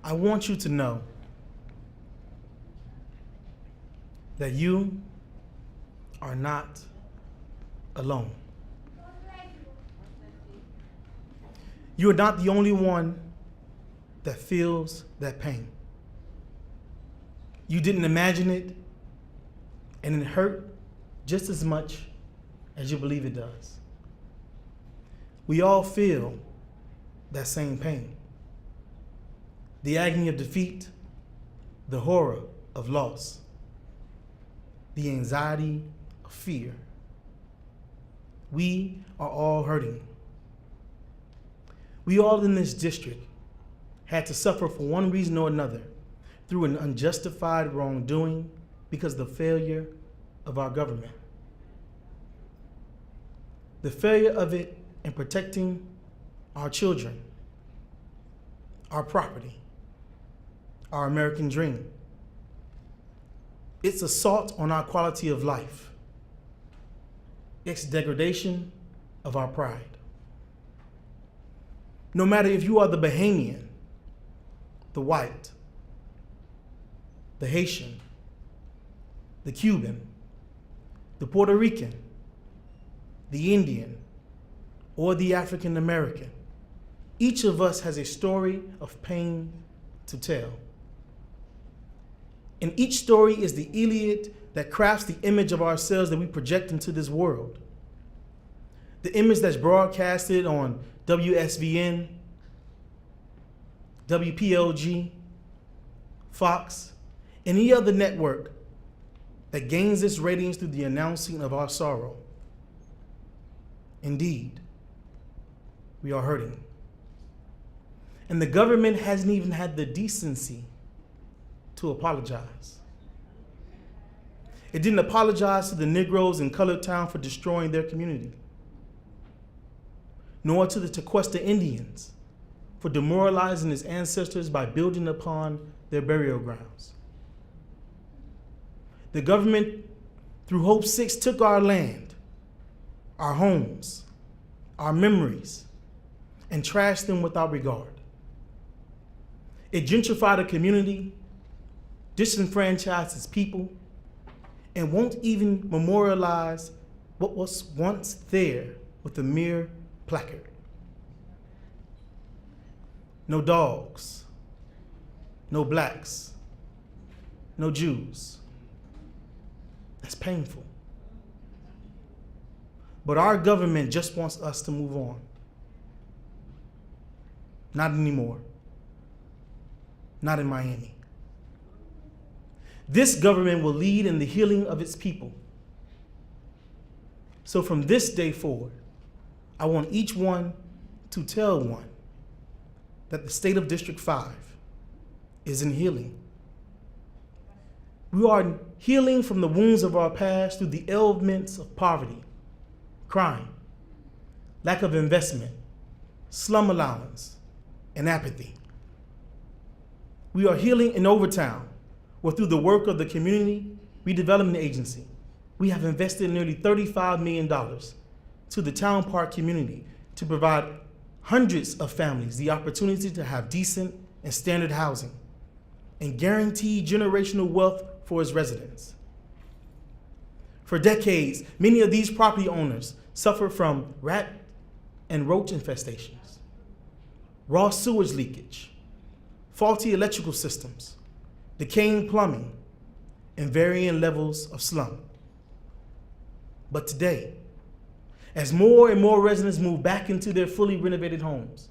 I want you to know that you are not alone. You are not the only one that feels that pain. You didn't imagine it, and it hurt just as much as you believe it does. We all feel that same pain. The agony of defeat, the horror of loss, the anxiety of fear. We are all hurting. We all in this district had to suffer for one reason or another through an unjustified wrongdoing because of the failure of our government. The failure of it in protecting our children, our property, our American dream. Its assault on our quality of life. Its degradation of our pride. No matter if you are the Bahamian, the white, the Haitian, the Cuban, the Puerto Rican, the Indian, or the African American, each of us has a story of pain to tell. And each story is the Iliad that crafts the image of ourselves that we project into this world. The image that's broadcasted on WSVN, WPLG, Fox, and any other network that gains its ratings through the announcing of our sorrow. Indeed, we are hurting. And the government hasn't even had the decency to apologize. It didn't apologize to the Negroes in Colored Town for destroying their community, nor to the Tequesta Indians for demoralizing its ancestors by building upon their burial grounds. The government, through Hope 6, took our land, our homes, our memories, and trashed them without regard. It gentrified a community, disenfranchised its people, and won't even memorialize what was once there with a mere placard. No dogs, no blacks, no Jews. That's painful. But our government just wants us to move on. Not anymore. Not in Miami. This government will lead in the healing of its people. So from this day forward, I want each one to tell one that the state of District 5 is in healing. We are healing from the wounds of our past through the ailments of poverty, crime, lack of investment, slum allowance, and apathy. We are healing in Overtown, where through the work of the Community Redevelopment Agency, we have invested nearly $35 million to the town park community to provide hundreds of families the opportunity to have decent and standard housing and guarantee generational wealth for its residents. For decades, many of these property owners suffer from rat and roach infestations, raw sewage leakage, faulty electrical systems, decaying plumbing, and varying levels of slum. But today, as more and more residents move back into their fully renovated homes,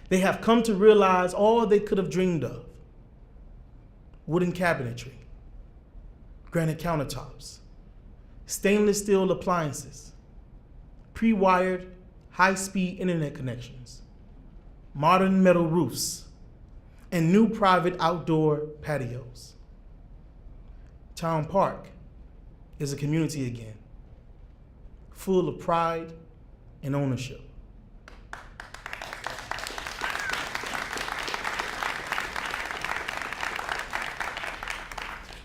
they have come to realize all they could have dreamed of. Wooden cabinetry, granite countertops, stainless steel appliances, pre-wired high-speed internet connections, modern metal roofs, and new private outdoor patios. Town Park is a community again, full of pride and ownership.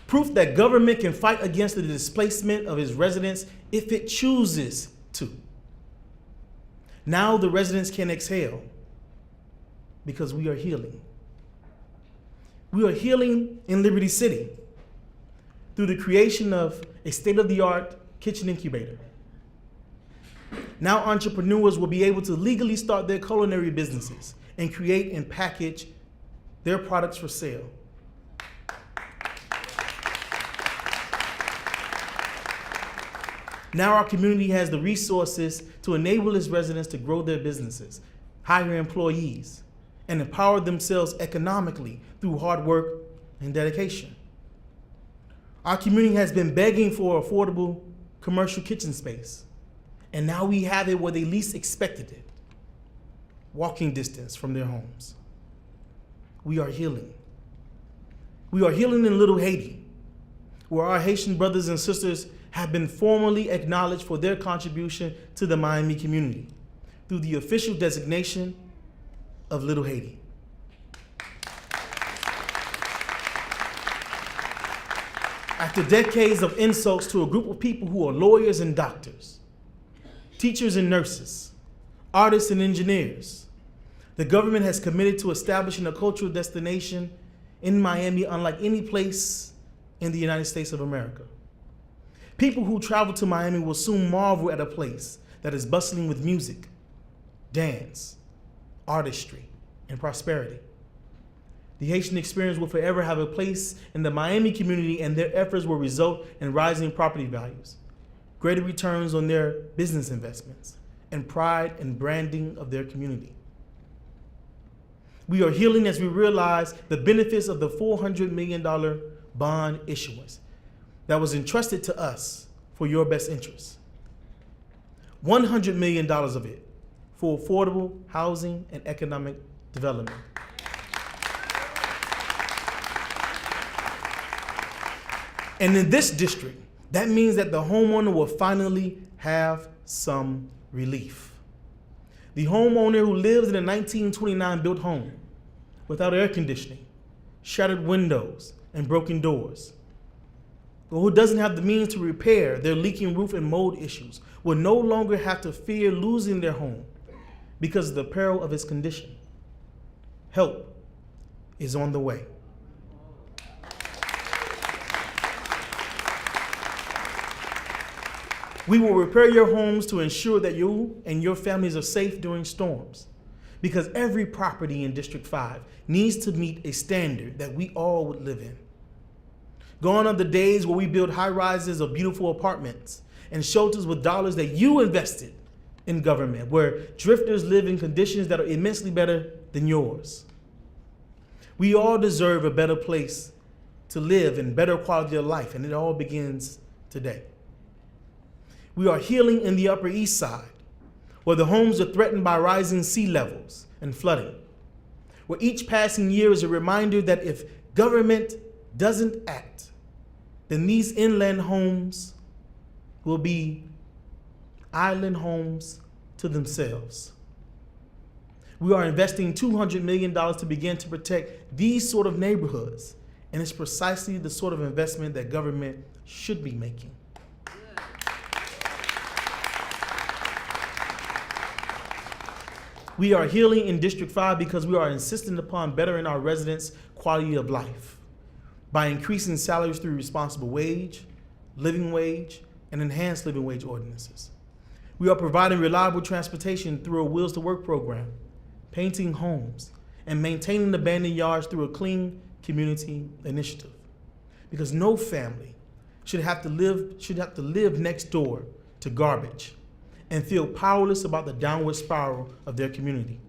Proof that government can fight against the displacement of its residents if it chooses to. Now the residents can exhale because we are healing. We are healing in Liberty City through the creation of a state-of-the-art kitchen incubator. Now entrepreneurs will be able to legally start their culinary businesses and create and package their products for sale. Now our community has the resources to enable its residents to grow their businesses, hire employees, and empower themselves economically through hard work and dedication. Our community has been begging for affordable commercial kitchen space, and now we have it where they least expected it, walking distance from their homes. We are healing. We are healing in Little Haiti, where our Haitian brothers and sisters have been formally acknowledged for their contribution to the Miami community through the official designation of Little Haiti. After decades of insults to a group of people who are lawyers and doctors, teachers and nurses, artists and engineers, the government has committed to establishing a cultural destination in Miami unlike any place in the United States of America. People who travel to Miami will soon marvel at a place that is bustling with music, dance, artistry, and prosperity. The Haitian experience will forever have a place in the Miami community, and their efforts will result in rising property values, greater returns on their business investments, and pride and branding of their community. We are healing as we realize the benefits of the $400 million bond issuance that was entrusted to us for your best interests. $100 million of it for affordable housing and economic development. And in this district, that means that the homeowner will finally have some relief. The homeowner who lives in a 1929 built home without air conditioning, shattered windows, and broken doors, or who doesn't have the means to repair their leaking roof and mold issues, will no longer have to fear losing their home because of the peril of its condition. Help is on the way. We will repair your homes to ensure that you and your families are safe during storms, because every property in District 5 needs to meet a standard that we all would live in. Gone are the days where we build high-rises of beautiful apartments and shelters with dollars that you invested in government, where drifters live in conditions that are immensely better than yours. We all deserve a better place to live and better quality of life, and it all begins today. We are healing in the Upper East Side, where the homes are threatened by rising sea levels and flooding, where each passing year is a reminder that if government doesn't act, then these inland homes will be island homes to themselves. We are investing $200 million to begin to protect these sort of neighborhoods, and it's precisely the sort of investment that government should be making. We are healing in District 5 because we are insisting upon bettering our residents' quality of life by increasing salaries through responsible wage, living wage, and enhanced living wage ordinances. We are providing reliable transportation through a Wheels to Work program, painting homes, and maintaining abandoned yards through a clean community initiative. Because no family should have to live next door to garbage and feel powerless about the downward spiral of their community.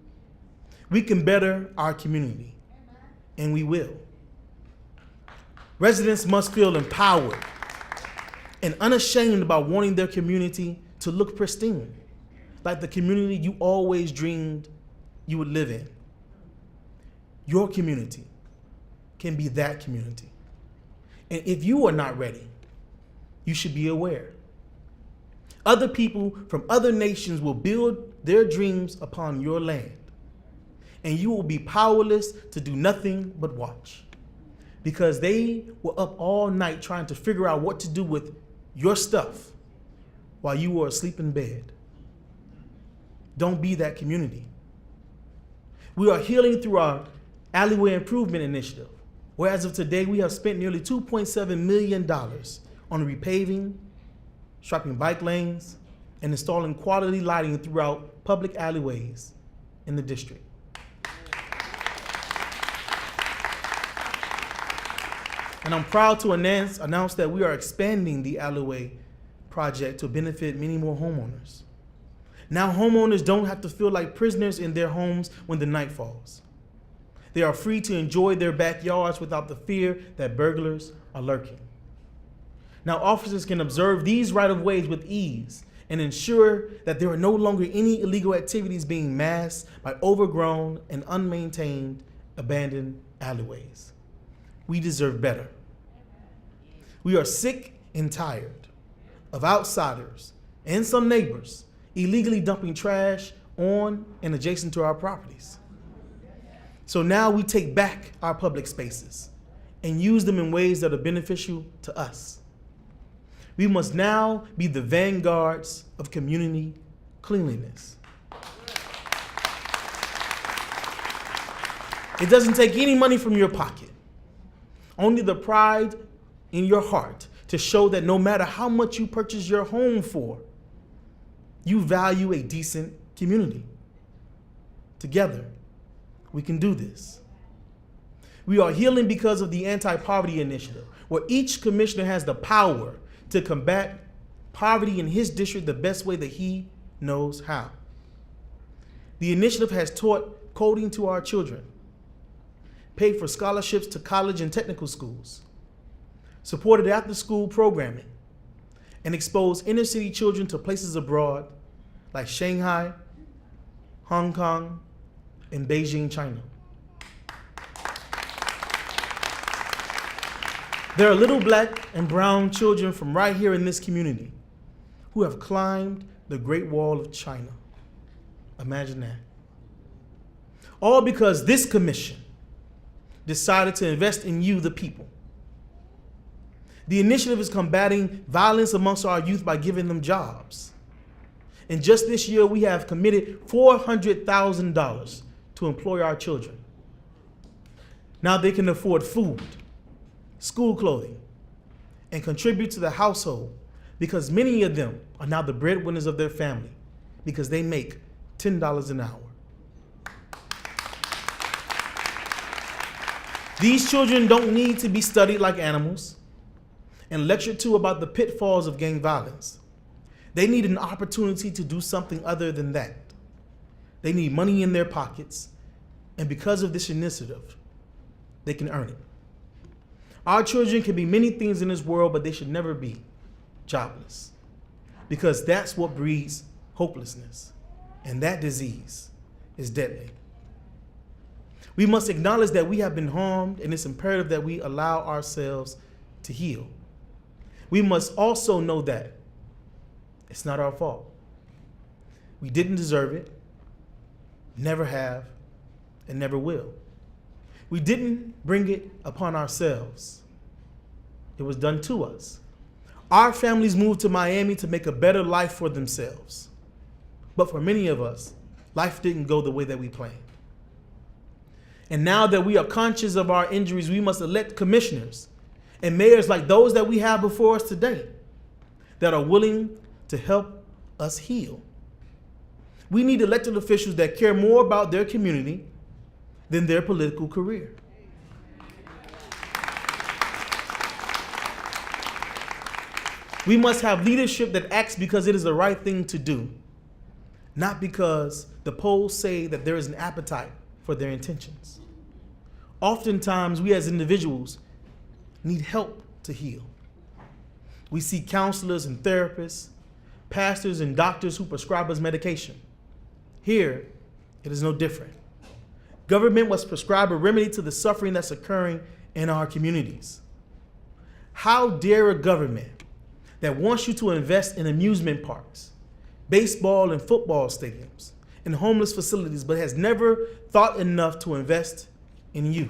We can better our community, and we will. Residents must feel empowered and unashamed about wanting their community to look pristine, like the community you always dreamed you would live in. Your community can be that community. And if you are not ready, you should be aware. Other people from other nations will build their dreams upon your land, and you will be powerless to do nothing but watch, because they were up all night trying to figure out what to do with your stuff while you were asleep in bed. Don't be that community. We are healing through our alleyway improvement initiative, where as of today, we have spent nearly $2.7 million on repaving, striping bike lanes, and installing quality lighting throughout public alleyways in the district. And I'm proud to announce that we are expanding the alleyway project to benefit many more homeowners. Now homeowners don't have to feel like prisoners in their homes when the night falls. They are free to enjoy their backyards without the fear that burglars are lurking. Now officers can observe these right-of-ways with ease and ensure that there are no longer any illegal activities being masked by overgrown and unmaintained abandoned alleyways. We deserve better. We are sick and tired of outsiders and some neighbors illegally dumping trash on and adjacent to our properties. So now we take back our public spaces and use them in ways that are beneficial to us. We must now be the vanguards of community cleanliness. It doesn't take any money from your pocket, only the pride in your heart to show that no matter how much you purchase your home for, you value a decent community. Together, we can do this. We are healing because of the Anti-Poverty Initiative, where each commissioner has the power to combat poverty in his district the best way that he knows how. The initiative has taught coding to our children, paid for scholarships to college and technical schools, supported after-school programming, and exposed inner-city children to places abroad like Shanghai, Hong Kong, and Beijing, China. There are little black and brown children from right here in this community who have climbed the Great Wall of China. Imagine that. All because this commission decided to invest in you, the people. The initiative is combating violence amongst our youth by giving them jobs. And just this year, we have committed $400,000 to employ our children. Now they can afford food, school clothing, and contribute to the household because many of them are now the breadwinners of their family because they make $10 an hour. These children don't need to be studied like animals and lectured to about the pitfalls of gang violence. They need an opportunity to do something other than that. They need money in their pockets, and because of this initiative, they can earn it. Our children can be many things in this world, but they should never be jobless, because that's what breeds hopelessness, and that disease is deadly. We must acknowledge that we have been harmed, and it's imperative that we allow ourselves to heal. We must also know that it's not our fault. We didn't deserve it, never have, and never will. We didn't bring it upon ourselves. It was done to us. Our families moved to Miami to make a better life for themselves. But for many of us, life didn't go the way that we planned. And now that we are conscious of our injuries, we must elect commissioners and mayors like those that we have before us today that are willing to help us heal. We need elected officials that care more about their community than their political career. We must have leadership that acts because it is the right thing to do, not because the polls say that there is an appetite for their intentions. Oftentimes, we as individuals need help to heal. We see counselors and therapists, pastors and doctors who prescribe us medication. Here, it is no different. Government must prescribe a remedy to the suffering that's occurring in our communities. How dare a government that wants you to invest in amusement parks, baseball and football stadiums, and homeless facilities, but has never thought enough to invest in you?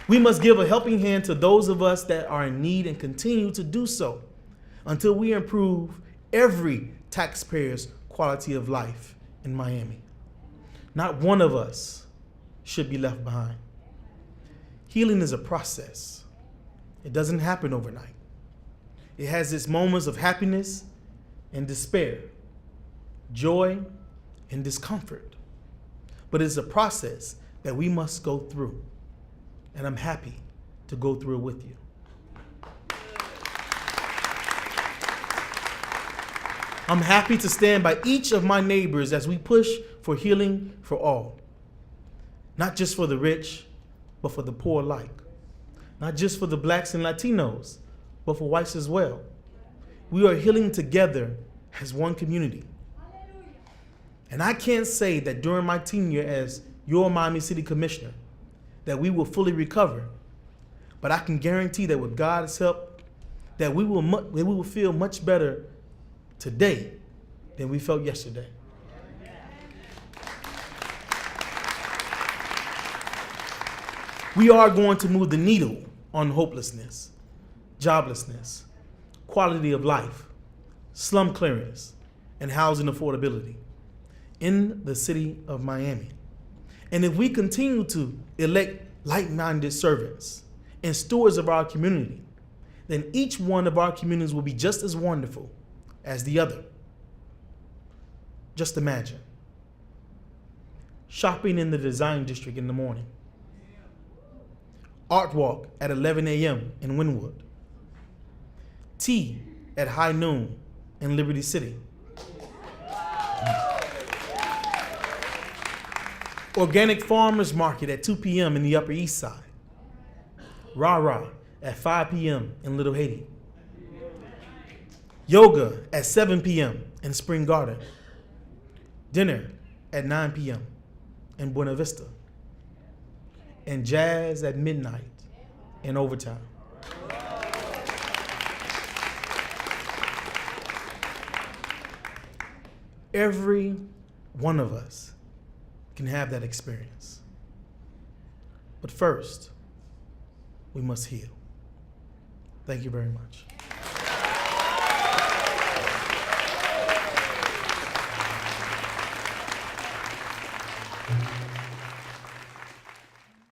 We must give a helping hand to those of us that are in need and continue to do so until we improve every taxpayer's quality of life in Miami. Not one of us should be left behind. Healing is a process. It doesn't happen overnight. It has its moments of happiness and despair, joy and discomfort. But it's a process that we must go through. And I'm happy to go through it with you. I'm happy to stand by each of my neighbors as we push for healing for all. Not just for the rich, but for the poor alike. Not just for the blacks and Latinos, but for whites as well. We are healing together as one community. And I can't say that during my tenure as your Miami City Commissioner that we will fully recover, but I can guarantee that with God's help, that we will feel much better today than we felt yesterday. We are going to move the needle on hopelessness, joblessness, quality of life, slum clearance, and housing affordability in the city of Miami. And if we continue to elect like-minded servants and stewards of our community, then each one of our communities will be just as wonderful as the other. Just imagine shopping in the Design District in the morning, art walk at 11 a.m. in Wynwood, tea at high noon in Liberty City, organic farmers market at 2 p.m. in the Upper East Side, rah-rah at 5 p.m. in Little Haiti, yoga at 7 p.m. in Spring Garden, dinner at 9 p.m. in Buena Vista, and jazz at midnight in Overtown. Every one of us can have that experience. But first, we must heal. Thank you very much.